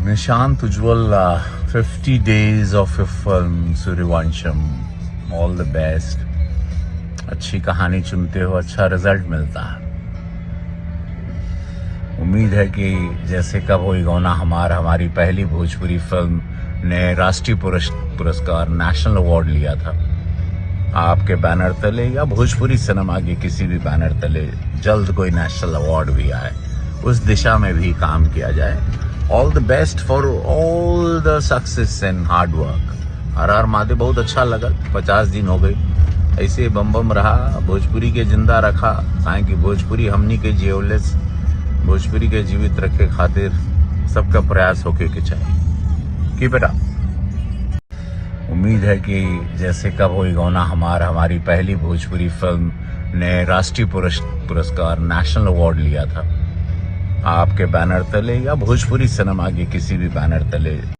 Nishant Ujjwal, 50 days of your film Sooryavansham, all the best. अच्छी कहानी चुनते हो, अच्छा रिजल्ट मिलता है। उम्मीद है कि जैसे कब होई गौना हमारी पहली भोजपुरी फिल्म ने राष्ट्रीय पुरस्कार नेशनल अवार्ड लिया था, आपके बैनर तले या भोजपुरी सिनेमा के किसी भी बैनर तले जल्द कोई नेशनल अवार्ड भी आए, उस दिशा में भी काम किया जाए। All the best for all the success and hard work. हर महादेव बहुत अच्छा लगा। 50 दिन हो गई ऐसे बम रहा, भोजपुरी के जिंदा रखा, काहे कि भोजपुरी हमनी के जियोलेस, भोजपुरी के जीवित रखे खातिर सबका प्रयास होके के चाहिए। Keep it up. उम्मीद है कि जैसे कब होई गौना हमारी पहली भोजपुरी फिल्म ने राष्ट्रीय पुरस्कार नेशनल अवार्ड लिया था, आपके बैनर तले या भोजपुरी सिनेमा के किसी भी बैनर तले